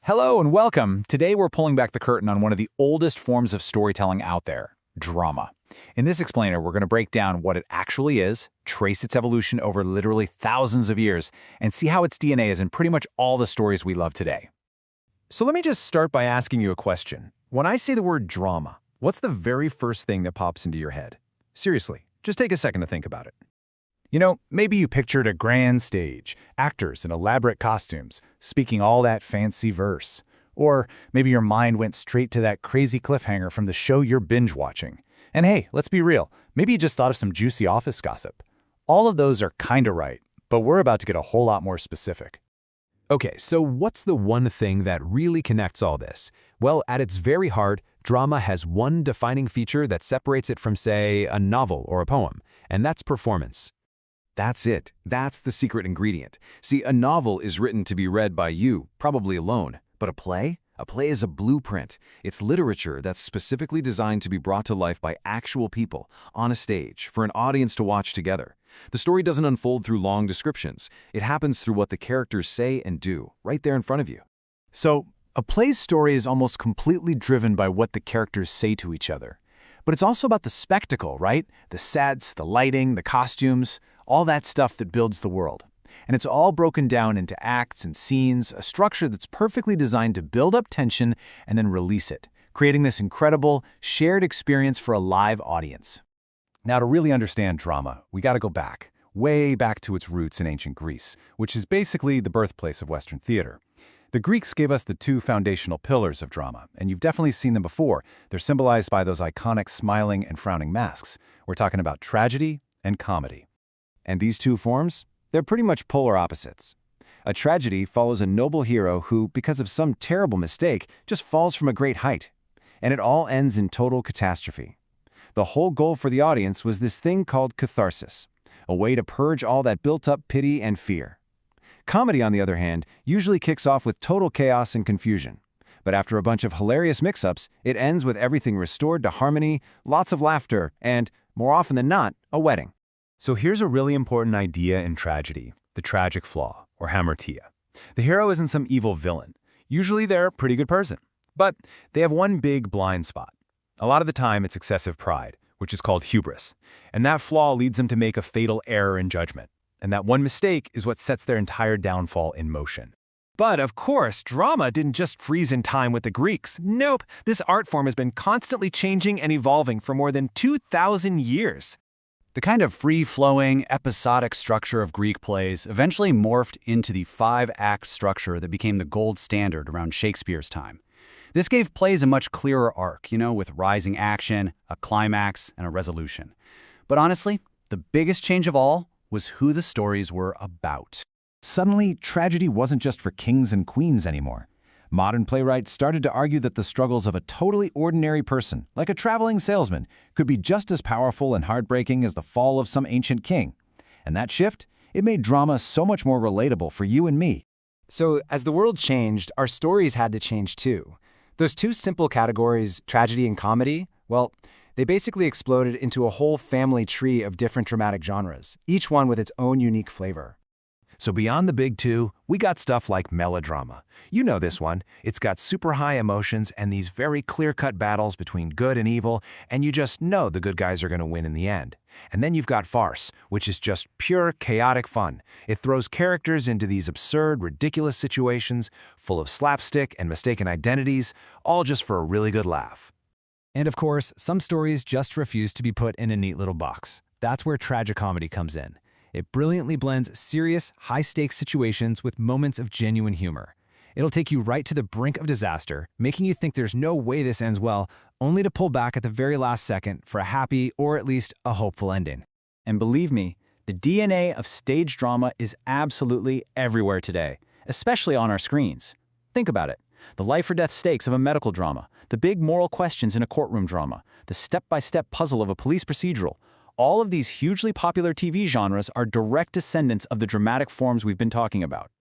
Hello and welcome. Today we're pulling back the curtain on one of the oldest forms of storytelling out there, drama. In this explainer, we're going to break down what it actually is, trace its evolution over literally thousands of years, and see how its DNA is in pretty much all the stories we love today. So let me just start by asking you a question. When I say the word drama, what's the very first thing that pops into your head? Seriously, just take a second to think about it. Maybe you pictured a grand stage, actors in elaborate costumes, speaking all that fancy verse. Or maybe your mind went straight to that crazy cliffhanger from the show you're binge-watching. And hey, let's be real, maybe you just thought of some juicy office gossip. All of those are kinda right, but we're about to get a whole lot more specific. Okay, so what's the one thing that really connects all this? Well, at its very heart, drama has one defining feature that separates it from, say, a novel or a poem, and that's performance. That's it. That's the secret ingredient. See, a novel is written to be read by you, probably alone. But a play? A play is a blueprint. It's literature that's specifically designed to be brought to life by actual people, on a stage, for an audience to watch together. The story doesn't unfold through long descriptions. It happens through what the characters say and do, right there in front of you. So, a play's story is almost completely driven by what the characters say to each other. But it's also about the spectacle, right? The sets, the lighting, the costumes, all that stuff that builds the world. And it's all broken down into acts and scenes, a structure that's perfectly designed to build up tension and then release it, creating this incredible, shared experience for a live audience. Now, to really understand drama, we gotta go back, way back to its roots in ancient Greece, which is basically the birthplace of Western theater. The Greeks gave us the two foundational pillars of drama, and you've definitely seen them before. They're symbolized by those iconic smiling and frowning masks. We're talking about tragedy and comedy. And these two forms? They're pretty much polar opposites. A tragedy follows a noble hero who, because of some terrible mistake, just falls from a great height. And it all ends in total catastrophe. The whole goal for the audience was this thing called catharsis, a way to purge all that built-up pity and fear. Comedy, on the other hand, usually kicks off with total chaos and confusion. But after a bunch of hilarious mix-ups, it ends with everything restored to harmony, lots of laughter, and, more often than not, a wedding. So here's a really important idea in tragedy, the tragic flaw, or hamartia. The hero isn't some evil villain. Usually they're a pretty good person. But they have one big blind spot. A lot of the time it's excessive pride, which is called hubris. And that flaw leads them to make a fatal error in judgment. And that one mistake is what sets their entire downfall in motion. But of course, drama didn't just freeze in time with the Greeks. Nope, this art form has been constantly changing and evolving for more than 2,000 years. The kind of free-flowing, episodic structure of Greek plays eventually morphed into the five-act structure that became the gold standard around Shakespeare's time. This gave plays a much clearer arc, with rising action, a climax, and a resolution. But honestly, the biggest change of all was who the stories were about. Suddenly, tragedy wasn't just for kings and queens anymore. Modern playwrights started to argue that the struggles of a totally ordinary person, like a traveling salesman, could be just as powerful and heartbreaking as the fall of some ancient king. And that shift, it made drama so much more relatable for you and me. So, as the world changed, our stories had to change too. Those two simple categories, tragedy and comedy, well, they basically exploded into a whole family tree of different dramatic genres, each one with its own unique flavor. So beyond the big two, we got stuff like melodrama. You know this one. It's got super high emotions and these very clear-cut battles between good and evil, and you just know the good guys are going to win in the end. And then you've got farce, which is just pure chaotic fun. It throws characters into these absurd, ridiculous situations, full of slapstick and mistaken identities, all just for a really good laugh. And of course, some stories just refuse to be put in a neat little box. That's where tragicomedy comes in. It brilliantly blends serious, high-stakes situations with moments of genuine humor. It'll take you right to the brink of disaster, making you think there's no way this ends well, only to pull back at the very last second for a happy or at least a hopeful ending. And believe me, the DNA of stage drama is absolutely everywhere today, especially on our screens. Think about it. The life-or-death stakes of a medical drama, the big moral questions in a courtroom drama, the step-by-step puzzle of a police procedural. All of these hugely popular TV genres are direct descendants of the dramatic forms we've been talking about.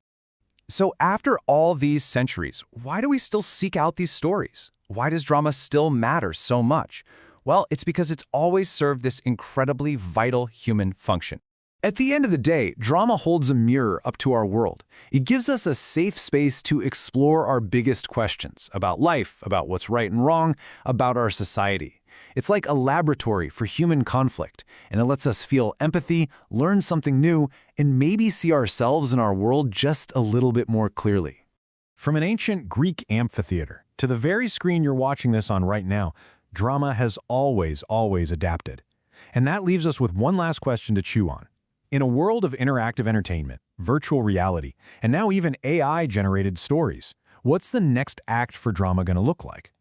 So after all these centuries, why do we still seek out these stories? Why does drama still matter so much? Well, it's because it's always served this incredibly vital human function: At the end of the day, drama holds a mirror up to our world. It gives us a safe space to explore our biggest questions about life, about what's right and wrong, about our society. It's like a laboratory for human conflict, and it lets us feel empathy, learn something new, and maybe see ourselves and our world just a little bit more clearly. From an ancient Greek amphitheater to the very screen you're watching this on right now, drama has always adapted. And that leaves us with one last question to chew on. In a world of interactive entertainment, virtual reality, and now even AI-generated stories, what's the next act for drama going to look like?